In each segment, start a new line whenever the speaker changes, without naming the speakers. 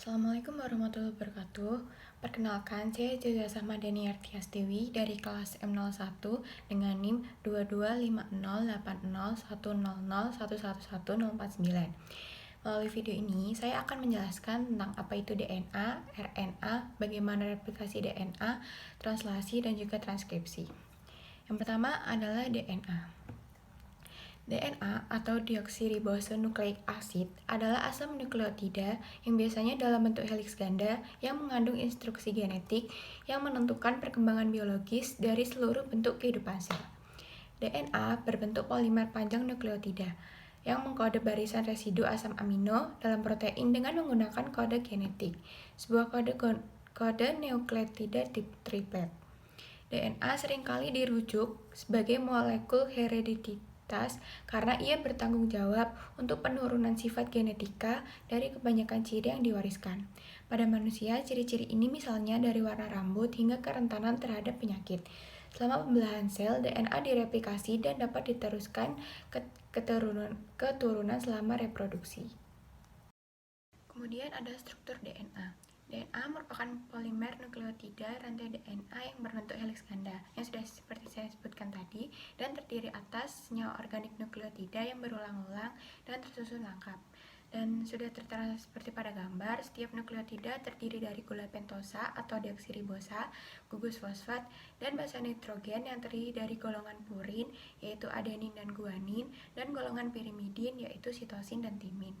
Assalamualaikum warahmatullahi wabarakatuh. Perkenalkan, saya Jaza Sama Daniarti Astiwi dari kelas M01 dengan NIM 2250801001111049. Melalui video ini, saya akan menjelaskan tentang apa itu DNA, RNA, bagaimana replikasi DNA, translasi, dan juga transkripsi. Yang pertama adalah DNA. DNA atau deoksiribosonukleik asid adalah asam nukleotida yang biasanya dalam bentuk heliks ganda yang mengandung instruksi genetik yang menentukan perkembangan biologis dari seluruh bentuk kehidupan sel. DNA berbentuk polimer panjang nukleotida yang mengkode barisan residu asam amino dalam protein dengan menggunakan kode genetik, sebuah kode nukleotida triplet. DNA seringkali dirujuk sebagai molekul heredititas karena ia bertanggung jawab untuk penurunan sifat genetika dari kebanyakan ciri yang diwariskan. Pada manusia, ciri-ciri ini misalnya dari warna rambut hingga kerentanan terhadap penyakit. Selama pembelahan sel, DNA direplikasi dan dapat diteruskan ke keturunan selama reproduksi. Kemudian ada struktur DNA. DNA merupakan polimer nukleotida rantai DNA yang berbentuk heliks ganda, yang sudah seperti saya sebutkan tadi, dan terdiri atas senyawa organik nukleotida yang berulang-ulang dan tersusun lengkap. Dan sudah tertera seperti pada gambar, setiap nukleotida terdiri dari gula pentosa atau deoksiribosa, gugus fosfat, dan basa nitrogen yang terdiri dari golongan purin, yaitu adenin dan guanin, dan golongan pirimidin, yaitu sitosin dan timin.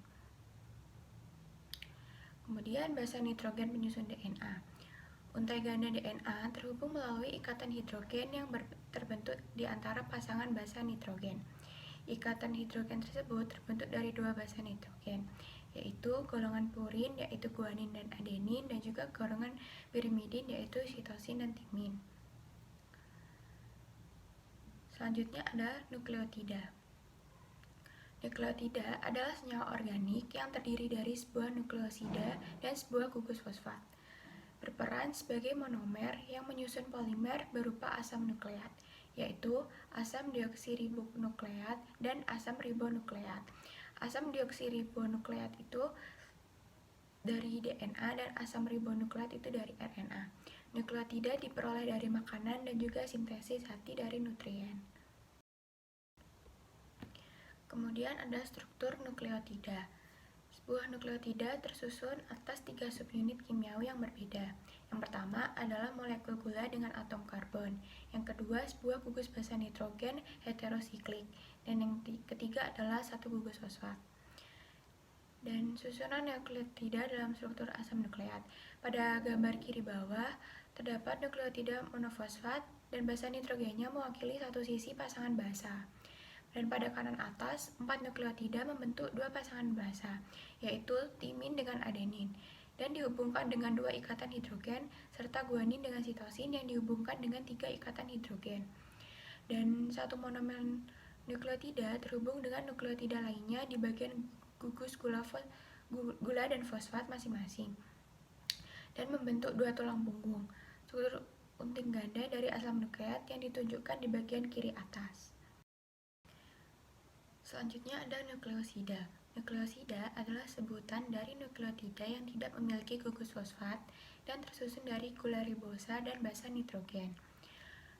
Kemudian basa nitrogen penyusun DNA. Untai ganda DNA terhubung melalui ikatan hidrogen yang terbentuk di antara pasangan basa nitrogen. Ikatan hidrogen tersebut terbentuk dari dua basa nitrogen, yaitu golongan purin yaitu guanin dan adenin, dan juga golongan pirimidin yaitu sitosin dan timin. Selanjutnya ada nukleotida. Nukleotida adalah senyawa organik yang terdiri dari sebuah nukleosida dan sebuah gugus fosfat. Berperan sebagai monomer yang menyusun polimer berupa asam nukleat, yaitu asam deoksiribonukleat dan asam ribonukleat. Asam deoksiribonukleat itu dari DNA dan asam ribonukleat itu dari RNA. Nukleotida diperoleh dari makanan dan juga sintesis hati dari nutrien. Kemudian ada struktur nukleotida. Sebuah nukleotida tersusun atas 3 subunit kimiawi yang berbeda. Yang pertama adalah molekul gula dengan atom karbon. Yang kedua sebuah gugus basa nitrogen heterosiklik. Dan yang ketiga adalah satu gugus fosfat. Dan susunan nukleotida dalam struktur asam nukleat. Pada gambar kiri bawah terdapat nukleotida monofosfat dan basa nitrogennya mewakili satu sisi pasangan basa. Dan pada kanan atas, 4 nukleotida membentuk dua pasangan basa, yaitu timin dengan adenin, dan dihubungkan dengan 2 ikatan hidrogen, serta guanin dengan sitosin yang dihubungkan dengan 3 ikatan hidrogen. Dan satu monomer nukleotida terhubung dengan nukleotida lainnya di bagian gugus gula dan fosfat masing-masing, dan membentuk 2 tulang punggung, struktur unting ganda dari asam nukleat yang ditunjukkan di bagian kiri atas. Selanjutnya ada nukleosida. Nukleosida adalah sebutan dari nukleotida yang tidak memiliki gugus fosfat dan tersusun dari gula ribosa dan basa nitrogen.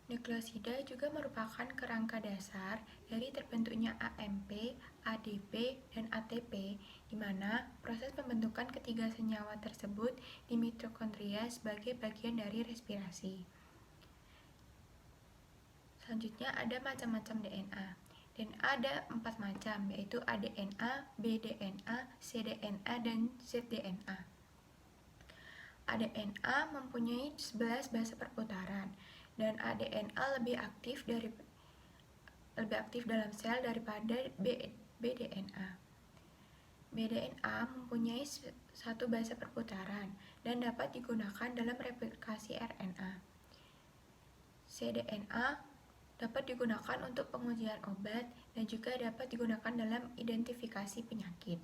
Nukleosida juga merupakan kerangka dasar dari terbentuknya AMP, ADP, dan ATP, di mana proses pembentukan ketiga senyawa tersebut di mitokondria sebagai bagian dari respirasi. Selanjutnya ada macam-macam DNA. DNA ada 4 macam, yaitu aDNA, bDNA, cDNA, dan zDNA. aDNA mempunyai 11 basa perputaran, dan aDNA lebih aktif dalam sel daripada bDNA. bDNA mempunyai 1 basa perputaran dan dapat digunakan dalam replikasi RNA. cDNA dapat digunakan untuk pengujian obat dan juga dapat digunakan dalam identifikasi penyakit.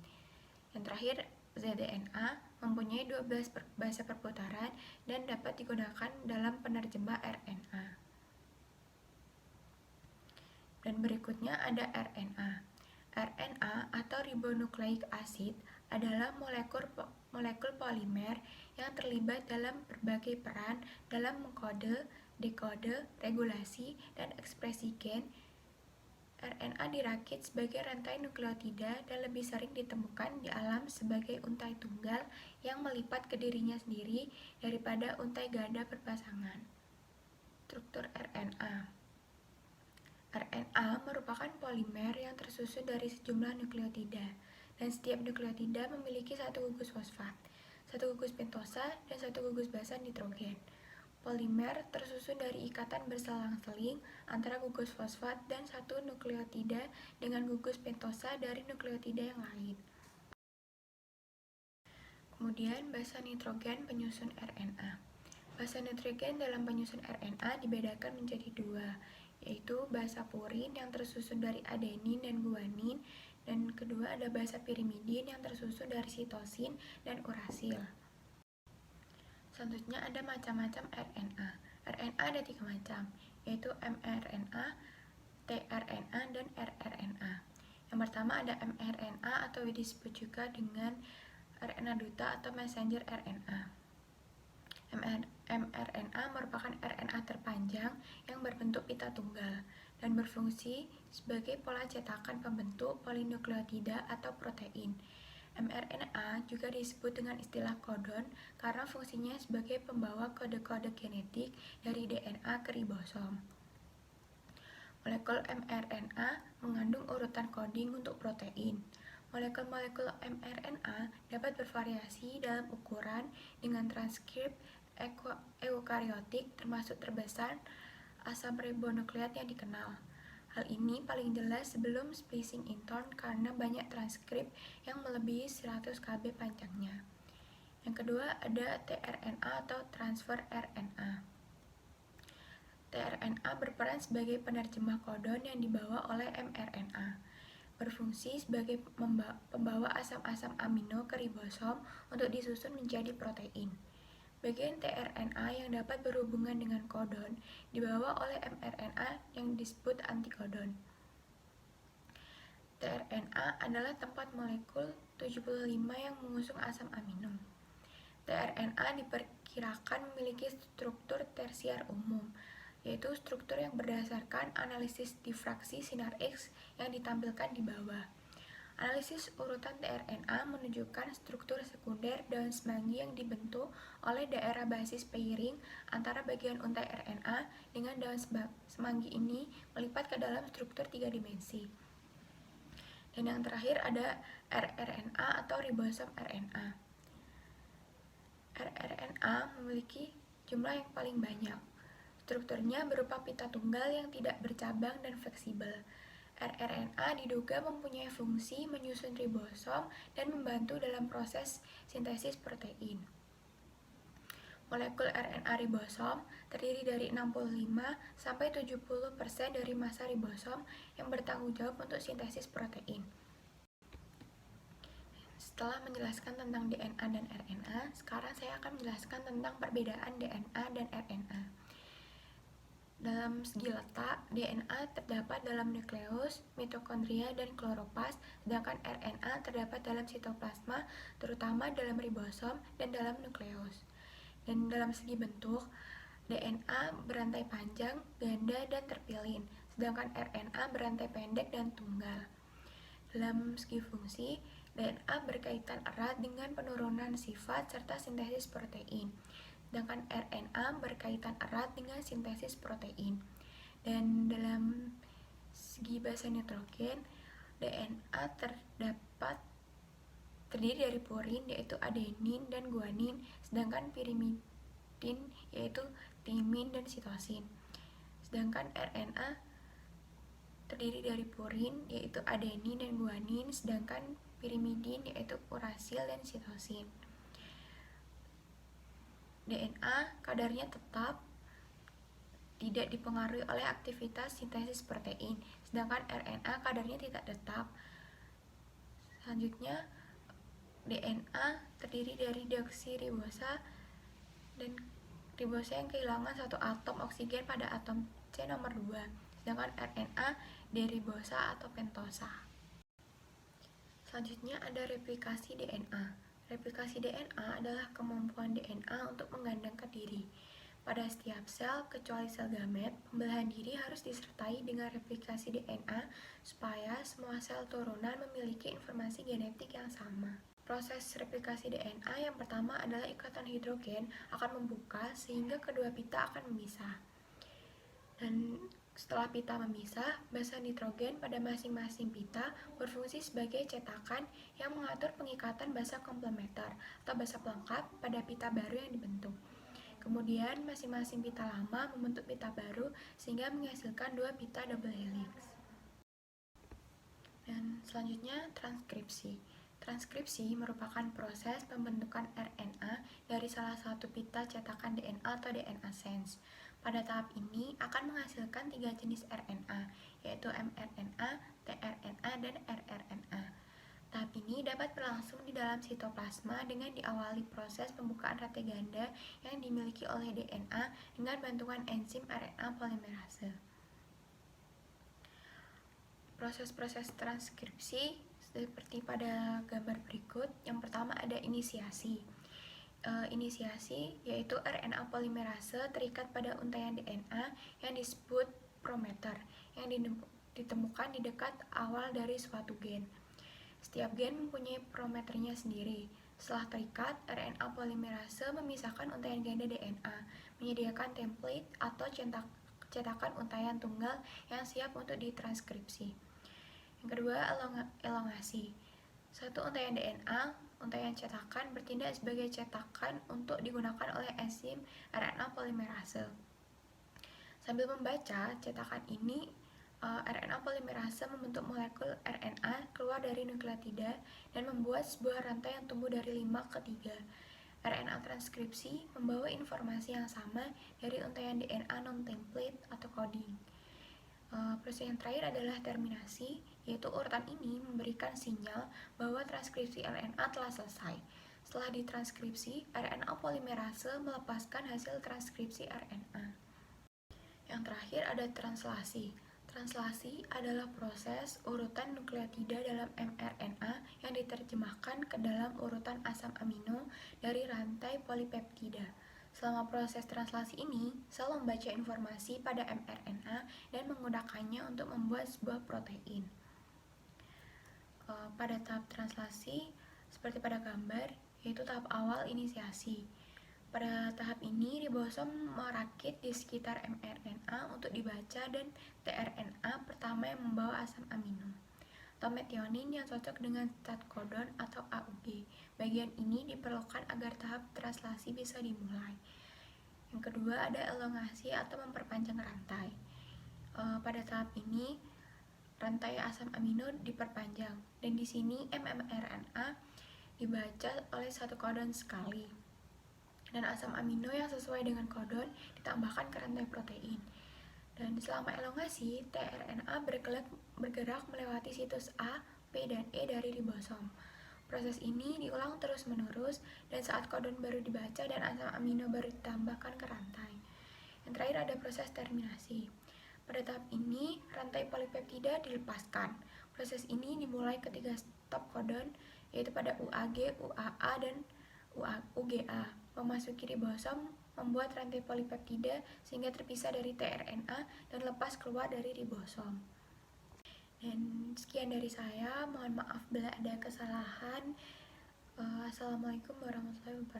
Yang terakhir, zDNA mempunyai 12 basa perputaran dan dapat digunakan dalam penerjemah RNA. Dan berikutnya ada RNA. RNA atau ribonukleik asid adalah molekul polimer yang terlibat dalam berbagai peran dalam mengkode, dekode, regulasi, dan ekspresi gen. RNA dirakit sebagai rantai nukleotida dan lebih sering ditemukan di alam sebagai untai tunggal yang melipat ke dirinya sendiri daripada untai ganda berpasangan. Struktur RNA. RNA merupakan polimer yang tersusun dari sejumlah nukleotida, dan setiap nukleotida memiliki satu gugus fosfat, satu gugus pentosa, dan satu gugus basa nitrogen. Polimer tersusun dari ikatan berselang-seling antara gugus fosfat dan satu nukleotida dengan gugus pentosa dari nukleotida yang lain. Kemudian, basa nitrogen penyusun RNA. Basa nitrogen dalam penyusun RNA dibedakan menjadi dua, yaitu basa purin yang tersusun dari adenin dan guanin, dan kedua ada basa pirimidin yang tersusun dari sitosin dan urasil. Selanjutnya ada macam-macam RNA. RNA ada 3 macam, yaitu mRNA, tRNA, dan rRNA. Yang pertama ada mRNA atau disebut juga dengan RNA duta atau messenger RNA. mRNA merupakan RNA terpanjang yang berbentuk pita tunggal dan berfungsi sebagai pola cetakan pembentuk polinukleotida atau protein. mRNA juga disebut dengan istilah kodon karena fungsinya sebagai pembawa kode-kode genetik dari DNA ke ribosom. Molekul mRNA mengandung urutan coding untuk protein. Molekul-molekul mRNA dapat bervariasi dalam ukuran dengan transkrip eukariotik termasuk terbesar asam ribonukleat yang dikenal. Hal ini paling jelas sebelum splicing intern karena banyak transkrip yang melebihi 100 kb panjangnya. Yang kedua ada tRNA atau transfer RNA. tRNA berperan sebagai penerjemah kodon yang dibawa oleh mRNA. Berfungsi sebagai pembawa asam-asam amino ke ribosom untuk disusun menjadi protein. Bagian tRNA yang dapat berhubungan dengan kodon dibawa oleh mRNA yang disebut antikodon. tRNA adalah tempat molekul 75 yang mengusung asam amino. tRNA diperkirakan memiliki struktur tersier umum, yaitu struktur yang berdasarkan analisis difraksi sinar X yang ditampilkan di bawah. Analisis urutan tRNA menunjukkan struktur sekunder daun semanggi yang dibentuk oleh daerah basis pairing antara bagian untai RNA dengan daun semanggi ini melipat ke dalam struktur 3 dimensi. Dan yang terakhir ada rRNA atau ribosom RNA. rRNA memiliki jumlah yang paling banyak. Strukturnya berupa pita tunggal yang tidak bercabang dan fleksibel. rRNA diduga mempunyai fungsi menyusun ribosom dan membantu dalam proses sintesis protein. Molekul RNA ribosom terdiri dari 65-70% dari massa ribosom yang bertanggung jawab untuk sintesis protein. Setelah menjelaskan tentang DNA dan RNA, sekarang saya akan menjelaskan tentang perbedaan DNA dan RNA. Dalam segi letak, DNA terdapat dalam nukleus, mitokondria, dan kloroplas, sedangkan RNA terdapat dalam sitoplasma, terutama dalam ribosom dan dalam nukleus. Dan dalam segi bentuk, DNA berantai panjang, ganda, dan terpilin, sedangkan RNA berantai pendek dan tunggal. Dalam segi fungsi, DNA berkaitan erat dengan penurunan sifat serta sintesis protein, sedangkan RNA berkaitan erat dengan sintesis protein. Dan dalam segi basa nitrogen, DNA terdiri dari purin yaitu adenin dan guanin, sedangkan pirimidin yaitu timin dan sitosin. Sedangkan RNA terdiri dari purin yaitu adenin dan guanin, sedangkan pirimidin yaitu urasil dan sitosin. DNA kadarnya tetap, tidak dipengaruhi oleh aktivitas sintesis protein, sedangkan RNA kadarnya tidak tetap. Selanjutnya, DNA terdiri dari deoksiribosa dan ribosa yang kehilangan satu atom oksigen pada atom C nomor 2, sedangkan RNA deribosa atau pentosa. Selanjutnya ada replikasi DNA. Replikasi DNA adalah kemampuan DNA untuk mengandangkan diri. Pada setiap sel, kecuali sel gamet, pembelahan diri harus disertai dengan replikasi DNA supaya semua sel turunan memiliki informasi genetik yang sama. Proses replikasi DNA yang pertama adalah ikatan hidrogen akan membuka sehingga kedua pita akan memisah. Dan setelah pita memisah, basa nitrogen pada masing-masing pita berfungsi sebagai cetakan yang mengatur pengikatan basa komplementer atau basa pelengkap pada pita baru yang dibentuk. Kemudian masing-masing pita lama membentuk pita baru sehingga menghasilkan dua pita double helix. Dan selanjutnya transkripsi. Transkripsi merupakan proses pembentukan RNA dari salah satu pita cetakan DNA atau DNA sense. Pada tahap ini akan menghasilkan 3 jenis RNA, yaitu mRNA, tRNA, dan rRNA. Tahap ini dapat berlangsung di dalam sitoplasma dengan diawali proses pembukaan rantai ganda yang dimiliki oleh DNA dengan bantuan enzim RNA polimerase. Proses-proses transkripsi seperti pada gambar berikut. Yang pertama ada inisiasi. Inisiasi yaitu RNA polimerase terikat pada untaian DNA yang disebut promoter yang ditemukan di dekat awal dari suatu gen. Setiap gen mempunyai promoternya sendiri. Setelah terikat, RNA polimerase memisahkan untaian ganda DNA, menyediakan template atau cetakan untaian tunggal yang siap untuk ditranskripsi. Yang kedua, elongasi. Suatu untaian DNA, untaian cetakan bertindak sebagai cetakan untuk digunakan oleh enzim RNA polimerase. Sambil membaca cetakan ini, RNA polimerase membentuk molekul RNA keluar dari nukleotida dan membuat sebuah rantai yang tumbuh dari 5 ke 3. RNA transkripsi membawa informasi yang sama dari untaian DNA non-template atau coding. Proses yang terakhir adalah terminasi, yaitu urutan ini memberikan sinyal bahwa transkripsi RNA telah selesai. Setelah ditranskripsi, RNA polimerase melepaskan hasil transkripsi RNA. Yang terakhir ada translasi. Translasi adalah proses urutan nukleotida dalam mRNA yang diterjemahkan ke dalam urutan asam amino dari rantai polipeptida. Selama proses translasi ini, sel membaca informasi pada mRNA dan menggunakannya untuk membuat sebuah protein. Pada tahap translasi, seperti pada gambar, yaitu tahap awal inisiasi. Pada tahap ini, ribosom merakit di sekitar mRNA untuk dibaca dan tRNA pertama yang membawa asam amino atau metionin yang cocok dengan stat codon atau AUG. Bagian ini diperlukan agar tahap translasi bisa dimulai. Yang kedua ada elongasi atau memperpanjang rantai. Pada tahap ini, rantai asam amino diperpanjang dan di sini mRNA dibaca oleh satu codon sekali. Dan asam amino yang sesuai dengan codon ditambahkan ke rantai protein. Dan selama elongasi, tRNA bergerak melewati situs A, P, dan E dari ribosom. Proses ini diulang terus-menerus dan saat codon baru dibaca dan asam amino baru ditambahkan ke rantai. Yang terakhir ada proses terminasi. Pada tahap ini, rantai polipeptida dilepaskan. Proses ini dimulai ketika stop codon, yaitu pada UAG, UAA, dan UGA memasuki ribosom, membuat rantai polipeptida sehingga terpisah dari tRNA dan lepas keluar dari ribosom. Dan sekian dari saya, mohon maaf bila ada kesalahan. Assalamualaikum warahmatullahi wabarakatuh.